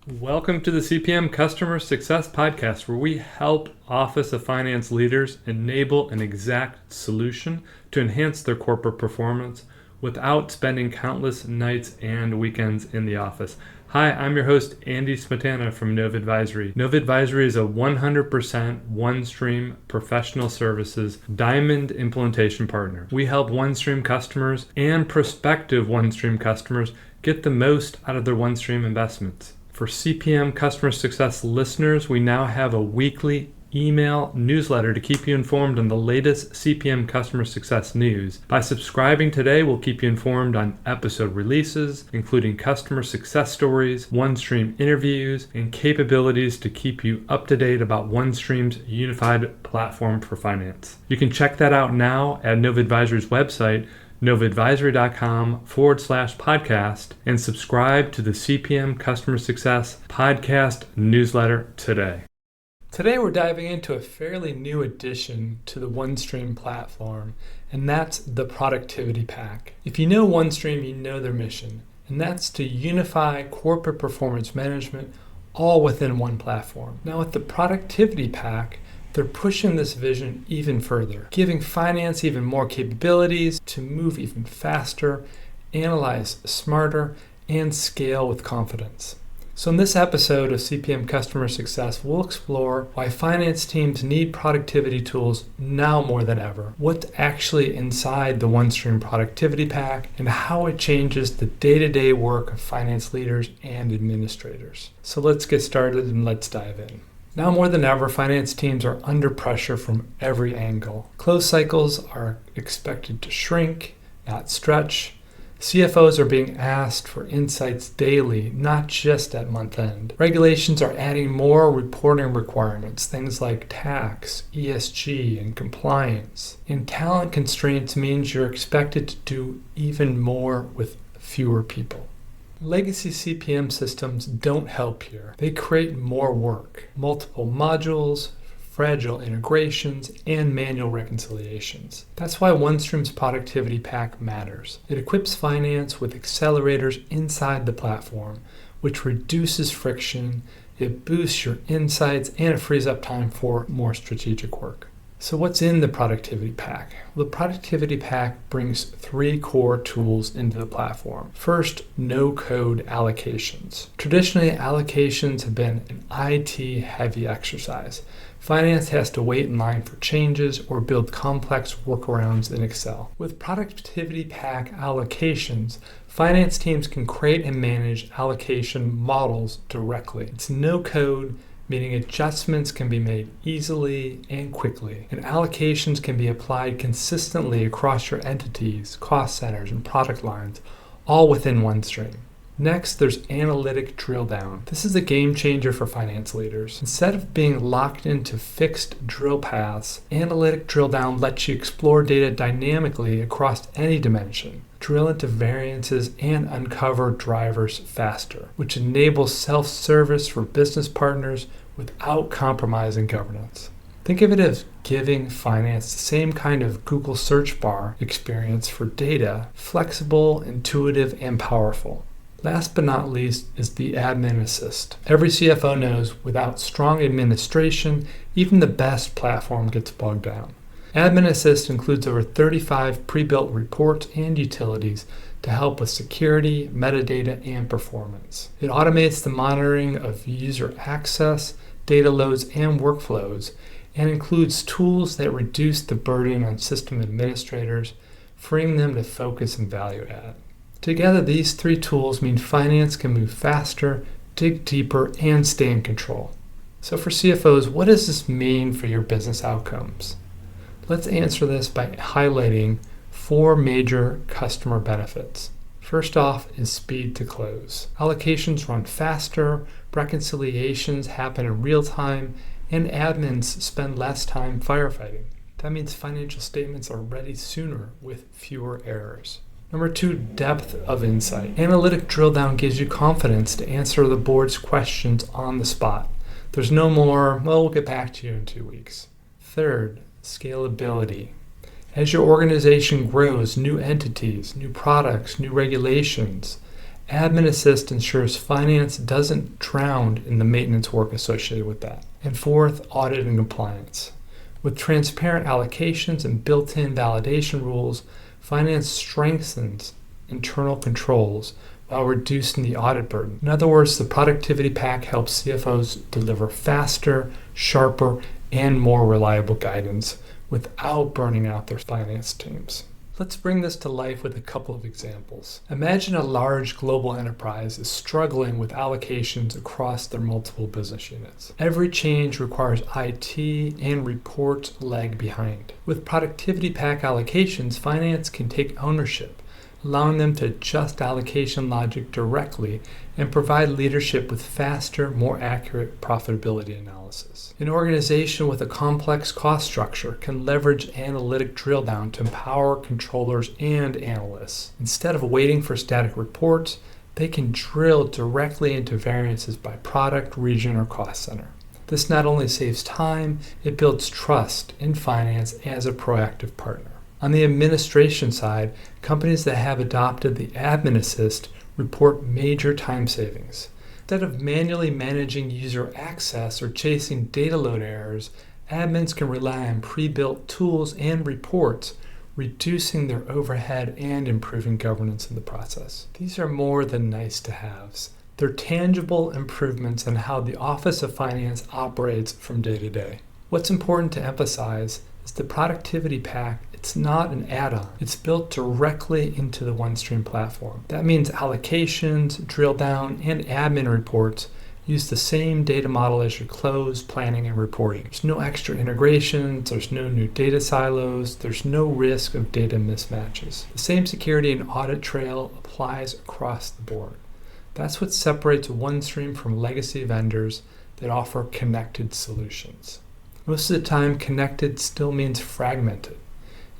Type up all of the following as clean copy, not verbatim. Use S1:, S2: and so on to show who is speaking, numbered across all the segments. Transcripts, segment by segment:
S1: Welcome to the CPM Customer Success Podcast, where we help Office of Finance leaders enable an exact solution to enhance their corporate performance without spending countless nights and weekends in the office. Hi, I'm your host, Andy Smetana from Nova Advisory. Nova Advisory is a 100% OneStream professional services diamond implementation partner. We help OneStream customers and prospective OneStream customers get the most out of their OneStream investments. For CPM Customer Success listeners, we now have a weekly email newsletter to keep you informed on the latest CPM Customer Success news. By subscribing today, we'll keep you informed on episode releases, including customer success stories, OneStream interviews, and capabilities to keep you up to date about OneStream's unified platform for finance. You can check that out now at Nova Advisory's website, novaadvisory.com/podcast, and subscribe to the CPM Customer Success podcast newsletter today. Today we're diving into a fairly new addition to the OneStream platform, and that's the Productivity Pack. If you know OneStream, you know their mission, and that's to unify corporate performance management all within one platform. Now with the Productivity Pack, they're pushing this vision even further, giving finance even more capabilities to move even faster, analyze smarter, and scale with confidence. So in this episode of CPM Customer Success, we'll explore why finance teams need productivity tools now more than ever, what's actually inside the OneStream Productivity Pack, and how it changes the day-to-day work of finance leaders and administrators. So let's get started and let's dive in. Now more than ever, finance teams are under pressure from every angle. Close cycles are expected to shrink, not stretch. CFOs are being asked for insights daily, not just at month end. Regulations are adding more reporting requirements, things like tax, ESG, and compliance. And talent constraints means you're expected to do even more with fewer people. Legacy CPM systems don't help here. They create more work, multiple modules, fragile integrations, and manual reconciliations. That's why OneStream's Productivity Pack matters. It equips finance with accelerators inside the platform, which reduces friction, it boosts your insights, and it frees up time for more strategic work. So what's in the Productivity Pack? Well, the Productivity Pack brings three core tools into the platform. First, no-code allocations. Traditionally, allocations have been an IT-heavy exercise. Finance has to wait in line for changes or build complex workarounds in Excel. With Productivity Pack allocations, finance teams can create and manage allocation models directly. It's no-code, meaning adjustments can be made easily and quickly, and allocations can be applied consistently across your entities, cost centers, and product lines, all within OneStream. Next, there's Analytic drill down. This is a game changer for finance leaders. Instead of being locked into fixed drill paths, Analytic drill down lets you explore data dynamically across any dimension, drill into variances, and uncover drivers faster, which enables self-service for business partners without compromising governance. Think of it as giving finance the same kind of Google search bar experience for data, flexible, intuitive, and powerful. Last but not least is the Admin Assist. Every CFO knows without strong administration, even the best platform gets bogged down. Admin Assist includes over 35 pre-built reports and utilities to help with security, metadata, and performance. It automates the monitoring of user access, data loads, and workflows, and includes tools that reduce the burden on system administrators, freeing them to focus and value add. Together, these three tools mean finance can move faster, dig deeper, and stay in control. So for CFOs, what does this mean for your business outcomes? Let's answer this by highlighting four major customer benefits. First off is speed to close. Allocations run faster, reconciliations happen in real time, and admins spend less time firefighting. That means financial statements are ready sooner with fewer errors. Number two, depth of insight. Analytic drill down gives you confidence to answer the board's questions on the spot. There's no more, well, we'll get back to you in 2 weeks. Third, scalability. As your organization grows, new entities, new products, new regulations, Admin Assist ensures finance doesn't drown in the maintenance work associated with that. And fourth, audit and compliance. With transparent allocations and built-in validation rules, finance strengthens internal controls while reducing the audit burden. In other words, the Productivity Pack helps CFOs deliver faster, sharper, and more reliable guidance without burning out their finance teams. Let's bring this to life with a couple of examples. Imagine a large global enterprise is struggling with allocations across their multiple business units. Every change requires IT and reports lag behind. With Productivity Pack allocations, finance can take ownership, allowing them to adjust allocation logic directly and provide leadership with faster, more accurate profitability analysis. An organization with a complex cost structure can leverage Analytic drill down to empower controllers and analysts. Instead of waiting for static reports, they can drill directly into variances by product, region, or cost center. This not only saves time, it builds trust in finance as a proactive partner. On the administration side, companies that have adopted the Admin Assist report major time savings. Instead of manually managing user access or chasing data load errors, admins can rely on pre-built tools and reports, reducing their overhead and improving governance in the process. These are more than nice-to-haves. They're tangible improvements in how the Office of Finance operates from day to day. What's important to emphasize is the Productivity Pack. It's not an add-on. It's built directly into the OneStream platform. That means allocations, drill down, and admin reports use the same data model as your close, planning, and reporting. There's no extra integrations, there's no new data silos, there's no risk of data mismatches. The same security and audit trail applies across the board. That's what separates OneStream from legacy vendors that offer connected solutions. Most of the time, connected still means fragmented.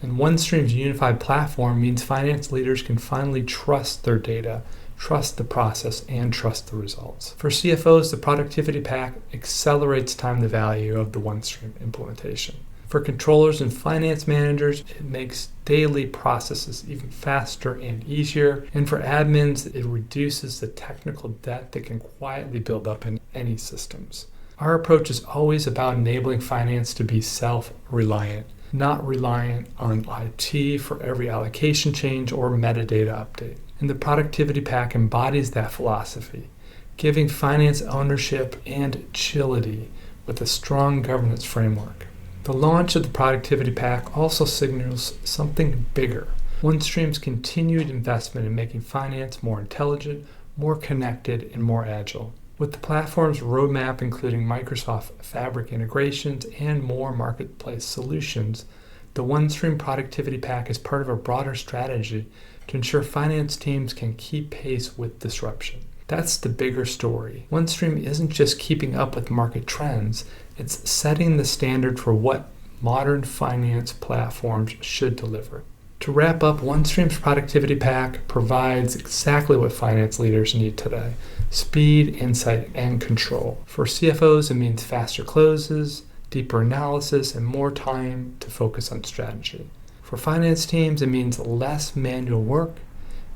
S1: And OneStream's unified platform means finance leaders can finally trust their data, trust the process, and trust the results. For CFOs, the Productivity Pack accelerates time to value of the OneStream implementation. For controllers and finance managers, it makes daily processes even faster and easier. And for admins, it reduces the technical debt that can quietly build up in any systems. Our approach is always about enabling finance to be self-reliant, not reliant on IT for every allocation change or metadata update. And the Productivity Pack embodies that philosophy, giving finance ownership and agility with a strong governance framework. The launch of the Productivity Pack also signals something bigger: OneStream's continued investment in making finance more intelligent, more connected, and more agile. With the platform's roadmap including Microsoft Fabric integrations and more marketplace solutions, the OneStream Productivity Pack is part of a broader strategy to ensure finance teams can keep pace with disruption. That's the bigger story. OneStream isn't just keeping up with market trends, it's setting the standard for what modern finance platforms should deliver. To wrap up, OneStream's Productivity Pack provides exactly what finance leaders need today: speed, insight, and control. For CFOs, it means faster closes, deeper analysis, and more time to focus on strategy. For finance teams, it means less manual work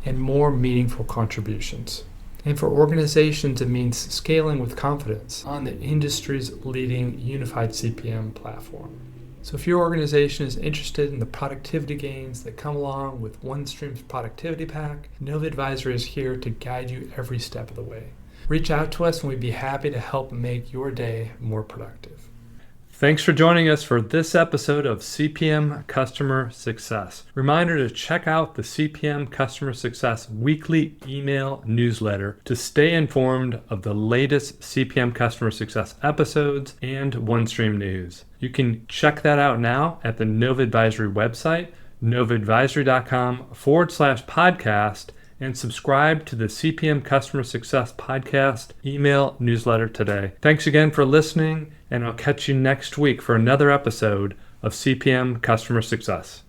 S1: and more meaningful contributions. And for organizations, it means scaling with confidence on the industry's leading unified CPM platform. So if your organization is interested in the productivity gains that come along with OneStream's Productivity Pack, Nova Advisory is here to guide you every step of the way. Reach out to us and we'd be happy to help make your day more productive. Thanks for joining us for this episode of CPM Customer Success. Reminder to check out the CPM Customer Success weekly email newsletter to stay informed of the latest CPM Customer Success episodes and OneStream news. You can check that out now at the Nova Advisory website, novaadvisory.com/podcast, and subscribe to the CPM Customer Success podcast email newsletter today. Thanks again for listening, and I'll catch you next week for another episode of CPM Customer Success.